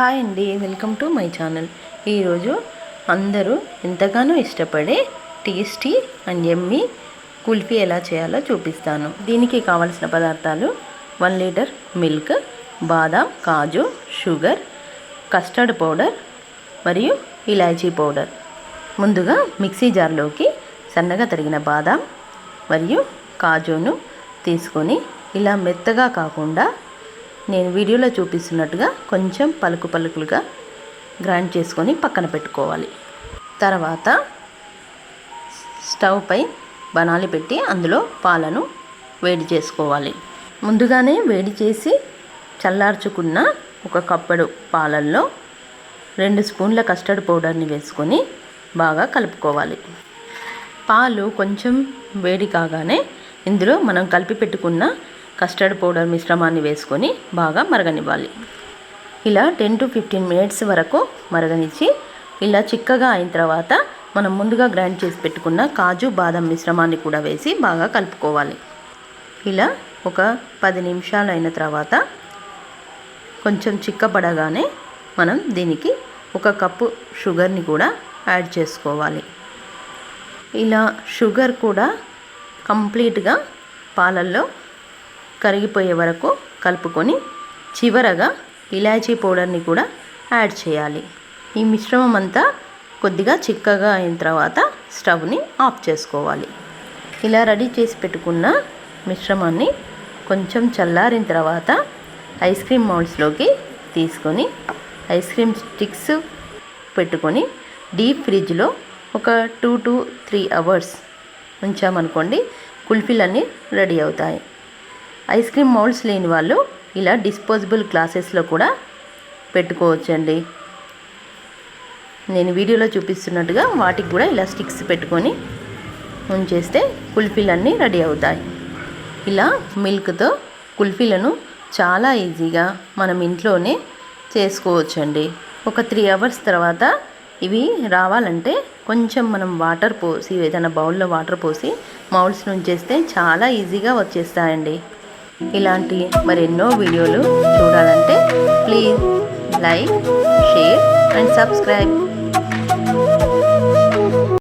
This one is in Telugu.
హాయ్ అండి, వెల్కమ్ టు మై ఛానల్. ఈరోజు అందరూ ఎంతగానో ఇష్టపడే టేస్టీ అండ్ యమ్మీ కుల్ఫీ ఎలా చేయాలో చూపిస్తాను. దీనికి కావలసిన పదార్థాలు 1 లీటర్ మిల్క్, బాదాం, కాజు, షుగర్, కస్టర్డ్ పౌడర్ మరియు ఇలాచీ పౌడర్. ముందుగా మిక్సీ జార్లోకి సన్నగా తరిగిన బాదాం మరియు కాజును తీసుకొని ఇలా మెత్తగా కాకుండా నేను వీడియోలో చూపిస్తున్నట్టుగా కొంచెం పలుకులుగా గ్రైండ్ చేసుకొని పక్కన పెట్టుకోవాలి. తర్వాత స్టవ్ పై బనాలి పెట్టి అందులో పాలను వేడి చేసుకోవాలి. ముందుగానే వేడి చేసి చల్లార్చుకున్న ఒక కప్పెడు పాలల్లో 2 స్పూన్ల కస్టర్డ్ పౌడర్ని వేసుకొని బాగా కలుపుకోవాలి. పాలు కొంచెం వేడి కాగానే ఇందులో మనం కలిపి పెట్టుకున్న కస్టర్డ్ పౌడర్ మిశ్రమాన్ని వేసుకొని బాగా మరగనివ్వాలి. ఇలా 10 to 15 మినిట్స్ వరకు మరగనిచ్చి ఇలా చిక్కగా అయిన తర్వాత మనం ముందుగా గ్రైండ్ చేసి పెట్టుకున్న కాజు బాదం మిశ్రమాన్ని కూడా వేసి బాగా కలుపుకోవాలి. ఇలా ఒక 10 నిమిషాలు అయిన తర్వాత కొంచెం చిక్కబడగానే మనం దీనికి 1 కప్పు షుగర్ని కూడా యాడ్ చేసుకోవాలి. ఇలా షుగర్ కూడా కంప్లీట్గా పాలల్లో కరిగిపోయే వరకు కలుపుకొని చివరగా ఇలాచీ పౌడర్ని కూడా యాడ్ చేయాలి. ఈ మిశ్రమం అంతా కొద్దిగా చిక్కగా అయిన తర్వాత స్టవ్ని ఆఫ్ చేసుకోవాలి. ఇలా రెడీ చేసి పెట్టుకున్న మిశ్రమాన్ని కొంచెం చల్లారిన తర్వాత ఐస్ క్రీమ్ మౌల్డ్స్లోకి తీసుకొని ఐస్ క్రీమ్ స్టిక్స్ పెట్టుకొని డీప్ ఫ్రిడ్జ్లో ఒక 2 to 3 అవర్స్ ఉంచామనుకోండి, కుల్ఫీలన్నీ రెడీ అవుతాయి. ఐస్ క్రీమ్ మౌల్డ్స్ లేని వాళ్ళు ఇలా డిస్పోజబుల్ గ్లాసెస్లో కూడా పెట్టుకోవచ్చండి. నేను వీడియోలో చూపిస్తున్నట్టుగా వాటికి కూడా ఇలా స్టిక్స్ పెట్టుకొని ఉంచేస్తే కుల్ఫీలన్నీ రెడీ అవుతాయి. ఇలా మిల్క్తో కుల్ఫీలను చాలా ఈజీగా మనం ఇంట్లోనే చేసుకోవచ్చండి. ఒక 3 అవర్స్ తర్వాత ఇవి రావాలంటే కొంచెం మనం వాటర్ పోసి ఏదైనా బౌల్లో వాటర్ పోసి మౌల్డ్స్ ఉంచేస్తే చాలా ఈజీగా వచ్చేస్తాయండి. ఇలాంటి మరెన్నో వీడియోలు చూడాలంటే please like, share and subscribe.